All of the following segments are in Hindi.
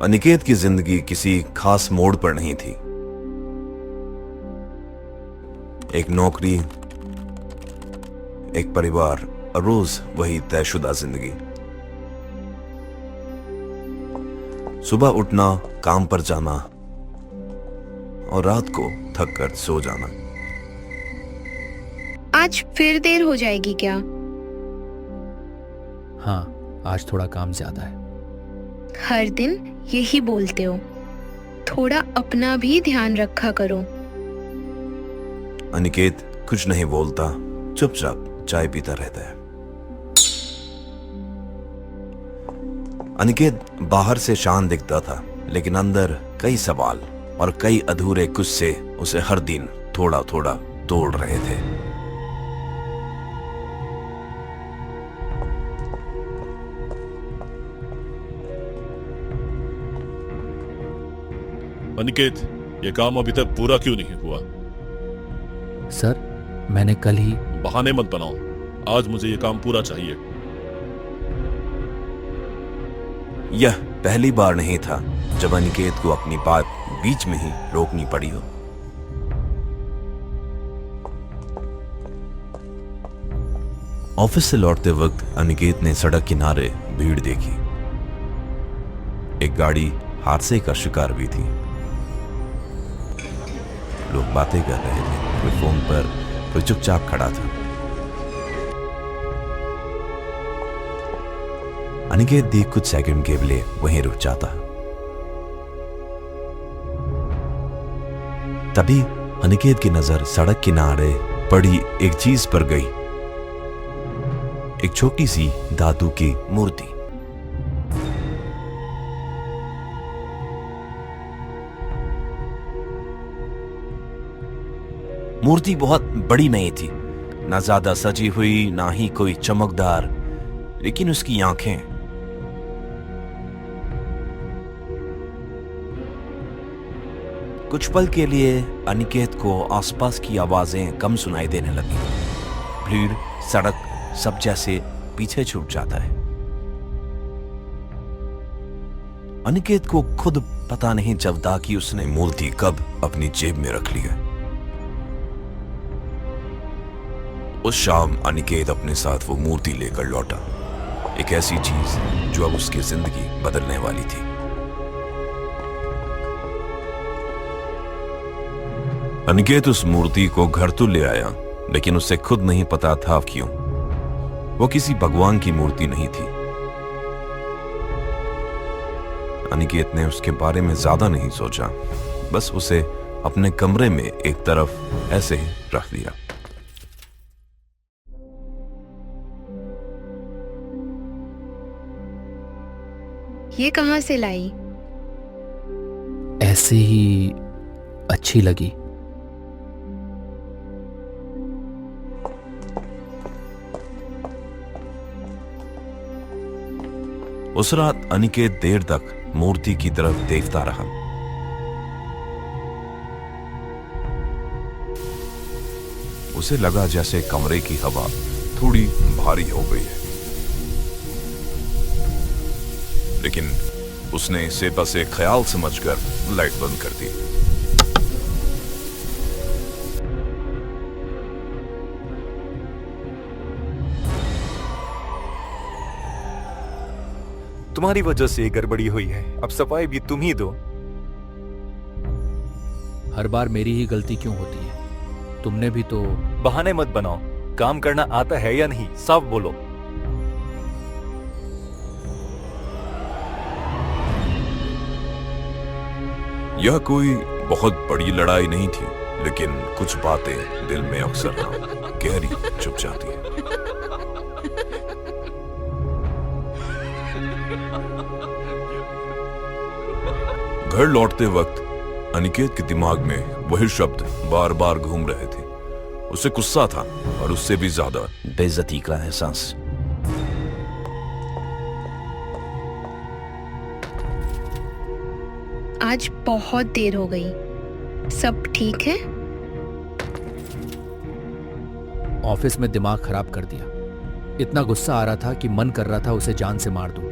अनिकेत की जिंदगी किसी खास मोड़ पर नहीं थी। एक नौकरी, एक परिवार और रोज वही तयशुदा जिंदगी। सुबह उठना, काम पर जाना और रात को थक कर सो जाना। आज फिर देर हो जाएगी क्या? हाँ, आज थोड़ा काम ज्यादा है। हर दिन यही बोलते हो। थोड़ा अपना भी ध्यान रखा करो। अनिकेत कुछ नहीं बोलता, चुपचाप चाय पीता रहता है। अनिकेत बाहर से शांत दिखता था, लेकिन अंदर कई सवाल और कई अधूरे गुस्से उसे हर दिन थोड़ा थोड़ा तोड़ रहे थे। अनिकेत, ये काम अभी तक पूरा क्यों नहीं हुआ? सर, मैंने कल ही। बहाने मत बनाओ, आज मुझे ये काम पूरा चाहिए। यह पहली बार नहीं था जब अनिकेत को अपनी बात बीच में ही रोकनी पड़ी हो। ऑफिस से लौटते वक्त अनिकेत ने सड़क किनारे भीड़ देखी। एक गाड़ी हादसे का शिकार भी थी। लोग बातें कर रहे थे, कोई फोन पर, कोई चुपचाप खड़ा था। अनिकेत भी कुछ सेकंड के लिए वहीं रुक जाता। तभी अनिकेत की नजर सड़क किनारे पड़ी एक चीज पर गई। एक छोटी सी धातु की मूर्ति। मूर्ति बहुत बड़ी नहीं थी, ना ज्यादा सजी हुई, ना ही कोई चमकदार, लेकिन उसकी आंखें। कुछ पल के लिए अनिकेत को आसपास की आवाजें कम सुनाई देने लगी। भीड़, सड़क, सब जैसे पीछे छूट जाता है। अनिकेत को खुद पता नहीं चलता कि उसने मूर्ति कब अपनी जेब में रख ली है। उस शाम अनिकेत अपने साथ वो मूर्ति लेकर लौटा, एक ऐसी चीज जो अब उसकी जिंदगी बदलने वाली थी। अनिकेत उस मूर्ति को घर तो ले आया, लेकिन उसे खुद नहीं पता था क्यों। वो किसी भगवान की मूर्ति नहीं थी। अनिकेत ने उसके बारे में ज्यादा नहीं सोचा, बस उसे अपने कमरे में एक तरफ ऐसे ही रख दिया। ये कहां से लाई? ऐसे ही अच्छी लगी। उस रात अनिकेत देर तक मूर्ति की तरफ देखता रहा। उसे लगा जैसे कमरे की हवा थोड़ी भारी हो गई है, लेकिन उसने इसे बस एक ख्याल समझकर लाइट बंद कर दी। तुम्हारी वजह से ये गड़बड़ी हुई है, अब सफाई भी तुम ही दो। हर बार मेरी ही गलती क्यों होती है? तुमने भी तो। बहाने मत बनाओ, काम करना आता है या नहीं, साफ बोलो। यह कोई बहुत बड़ी लड़ाई नहीं थी, लेकिन कुछ बातें दिल में अक्सर गहरी छुप जाती हैं। घर लौटते वक्त अनिकेत के दिमाग में वही शब्द बार बार घूम रहे थे। उसे गुस्सा था और उससे भी ज्यादा बेइज्जती का एहसास। आज बहुत देर हो गई। सब ठीक है? ऑफिस में दिमाग खराब कर दिया। इतना गुस्सा आ रहा था कि मन कर रहा था उसे जान से मार दूं।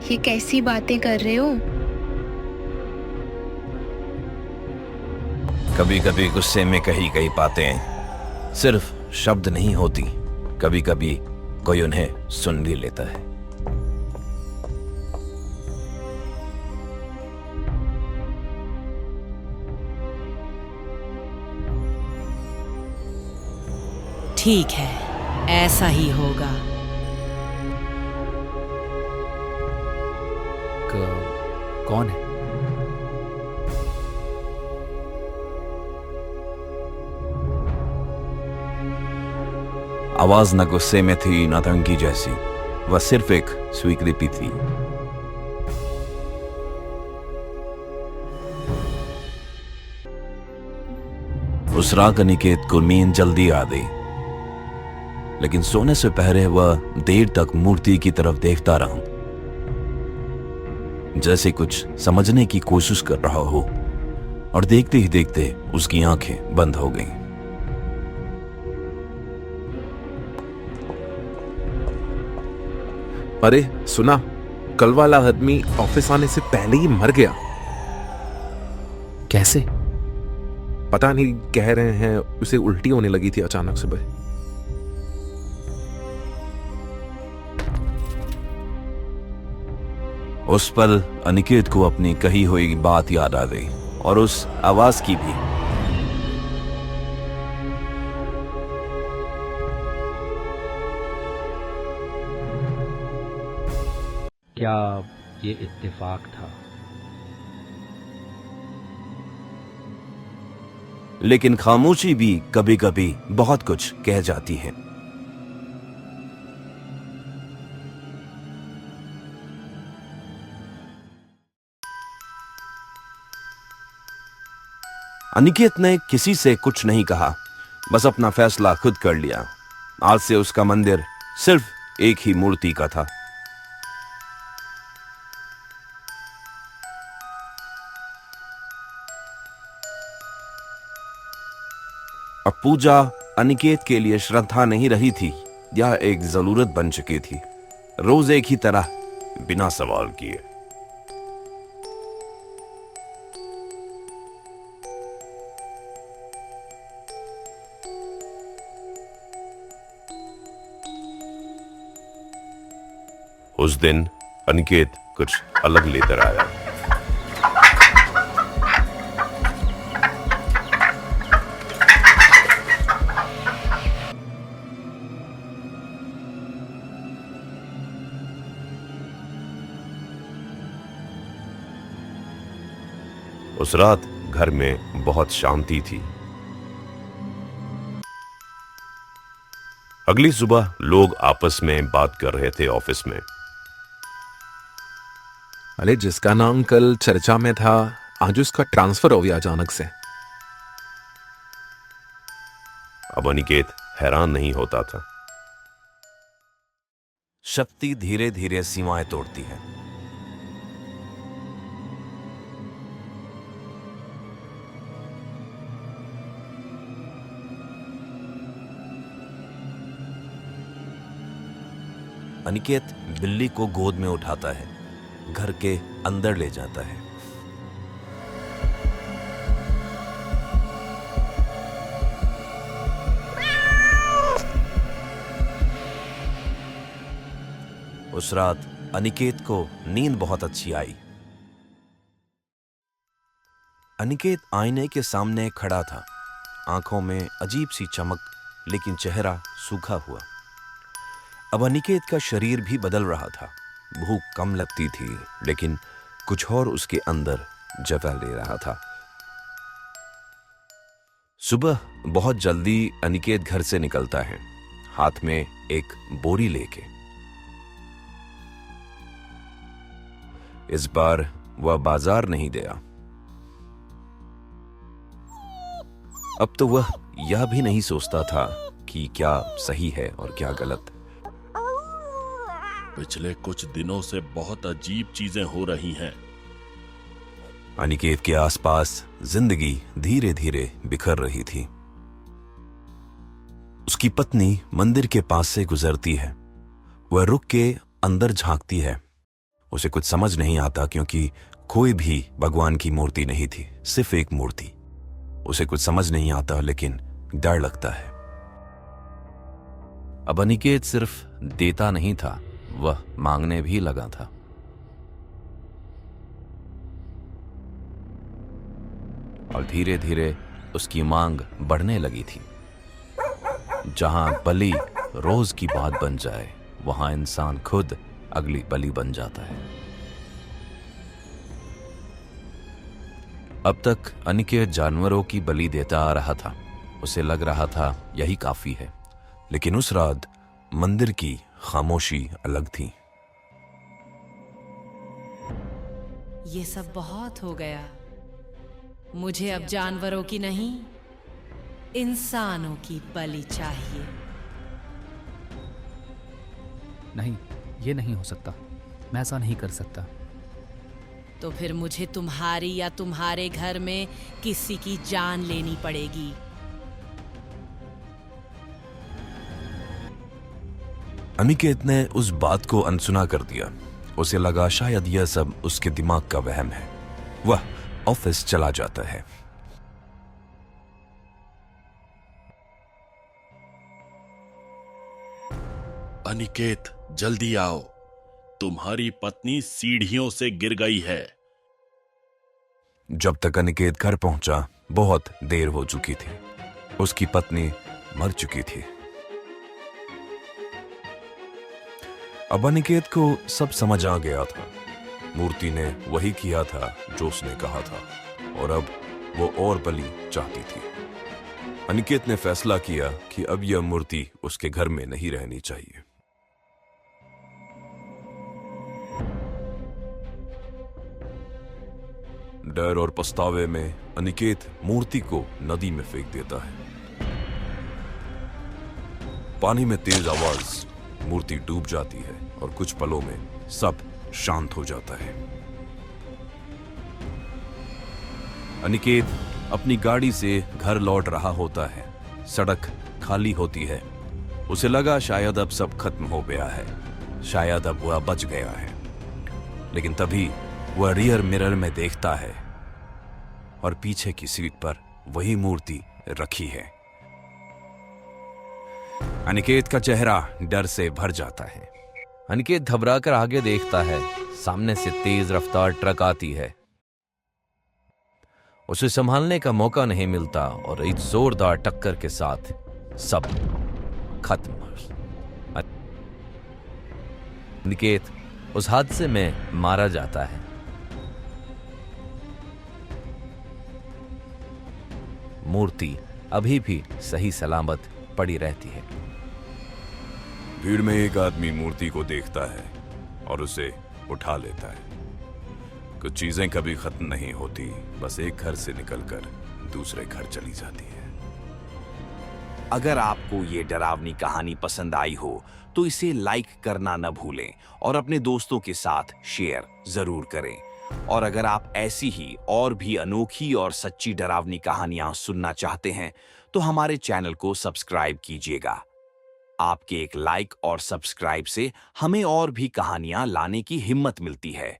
ये कैसी बातें कर रहे हो? कभी कभी गुस्से में कही गई बातें सिर्फ शब्द नहीं होती, कभी कभी कोई उन्हें सुन भी लेता है। ठीक है, ऐसा ही होगा। कौन है? आवाज न गुस्से में थी न धमकी जैसी, वह सिर्फ एक स्वीकृति थी। उस रात अनिकेत को नींद जल्दी आ गई, लेकिन सोने से पहले वह देर तक मूर्ति की तरफ देखता रहा, जैसे कुछ समझने की कोशिश कर रहा हो, और देखते ही देखते उसकी आंखें बंद हो गईं। अरे सुना, कल वाला आदमी ऑफिस आने से पहले ही मर गया। कैसे? पता नहीं, कह रहे हैं उसे उल्टी होने लगी थी अचानक सुबह। उस पल अनिकेत को अपनी कही हुई बात याद आ गई, और उस आवाज की भी। क्या ये इत्तेफाक था? लेकिन खामोशी भी कभी कभी बहुत कुछ कह जाती है। अनिकेत ने किसी से कुछ नहीं कहा, बस अपना फैसला खुद कर लिया। आज से उसका मंदिर सिर्फ एक ही मूर्ति का था। अब पूजा अनिकेत के लिए श्रद्धा नहीं रही थी, यह एक जरूरत बन चुकी थी। रोज एक ही तरह, बिना सवाल किए। उस दिन अनिकेत कुछ अलग लेकर आया। उस रात घर में बहुत शांति थी। अगली सुबह लोग आपस में बात कर रहे थे ऑफिस में। अरे जिसका नाम कल चर्चा में था, आज उसका ट्रांसफर हो गया अचानक से। अब अनिकेत हैरान नहीं होता था। शक्ति धीरे धीरे सीमाएं तोड़ती है। अनिकेत बिल्ली को गोद में उठाता है, घर के अंदर ले जाता है। उस रात अनिकेत को नींद बहुत अच्छी आई। अनिकेत आईने के सामने खड़ा था, आंखों में अजीब सी चमक, लेकिन चेहरा सूखा हुआ। अब अनिकेत का शरीर भी बदल रहा था। भूख कम लगती थी, लेकिन कुछ और उसके अंदर जगह ले रहा था। सुबह बहुत जल्दी अनिकेत घर से निकलता है, हाथ में एक बोरी लेके। इस बार वह बाजार नहीं गया। अब तो वह यह भी नहीं सोचता था कि क्या सही है और क्या गलत। पिछले कुछ दिनों से बहुत अजीब चीजें हो रही हैं। अनिकेत के आसपास जिंदगी धीरे धीरे बिखर रही थी। उसकी पत्नी मंदिर के पास से गुजरती है। वह रुक के अंदर झांकती है। उसे कुछ समझ नहीं आता क्योंकि कोई भी भगवान की मूर्ति नहीं थी, सिर्फ एक मूर्ति। उसे कुछ समझ नहीं आता लेकिन डर लगता है। अब अनिकेत सिर्फ देता नहीं था, वह मांगने भी लगा था। और धीरे धीरे उसकी मांग बढ़ने लगी थी। जहां बलि रोज की बात बन जाए, वहां इंसान खुद अगली बलि बन जाता है। अब तक अनिकेत जानवरों की बलि देता आ रहा था। उसे लग रहा था यही काफी है, लेकिन उस रात मंदिर की खामोशी अलग थी। ये सब बहुत हो गया। मुझे अब जानवरों की नहीं, इंसानों की बलि चाहिए। नहीं, ये नहीं हो सकता। मैं ऐसा नहीं कर सकता। तो फिर मुझे तुम्हारी या तुम्हारे घर में किसी की जान लेनी पड़ेगी। अनिकेत ने उस बात को अनसुना कर दिया। उसे लगा शायद यह सब उसके दिमाग का वहम है। वह ऑफिस चला जाता है। अनिकेत, जल्दी आओ, तुम्हारी पत्नी सीढ़ियों से गिर गई है। जब तक अनिकेत घर पहुंचा, बहुत देर हो चुकी थी। उसकी पत्नी मर चुकी थी। अब अनिकेत को सब समझ आ गया था। मूर्ति ने वही किया था जो उसने कहा था, और अब वो और बलि चाहती थी। अनिकेत ने फैसला किया कि अब यह मूर्ति उसके घर में नहीं रहनी चाहिए। डर और पछतावे में अनिकेत मूर्ति को नदी में फेंक देता है। पानी में तेज आवाज, मूर्ति डूब जाती है और कुछ पलों में सब शांत हो जाता है। अनिकेत अपनी गाड़ी से घर लौट रहा होता है। सड़क खाली होती है। उसे लगा शायद अब सब खत्म हो गया है, शायद अब वह बच गया है। लेकिन तभी वह रियर मिरर में देखता है और पीछे की सीट पर वही मूर्ति रखी है। अनिकेत का चेहरा डर से भर जाता है। अनिकेत घबराकर आगे देखता है। सामने से तेज रफ्तार ट्रक आती है। उसे संभालने का मौका नहीं मिलता और एक जोरदार टक्कर के साथ सब खत्म। अनिकेत उस हादसे में मारा जाता है। मूर्ति अभी भी सही सलामत पड़ी रहती है। भीड़ में एक आदमी मूर्ति को देखता है और उसे उठा लेता है। कुछ चीजें कभी खत्म नहीं होती, बस एक घर से निकलकर दूसरे घर चली जाती है। अगर आपको ये डरावनी कहानी पसंद आई हो तो इसे लाइक करना न भूलें और अपने दोस्तों के साथ शेयर जरूर करें। और अगर आप ऐसी ही और भी अनोखी और सच्ची डरावनी कहानियां सुनना चाहते हैं तो हमारे चैनल को सब्सक्राइब कीजिएगा। आपके एक लाइक और सब्सक्राइब से हमें और भी कहानियां लाने की हिम्मत मिलती है।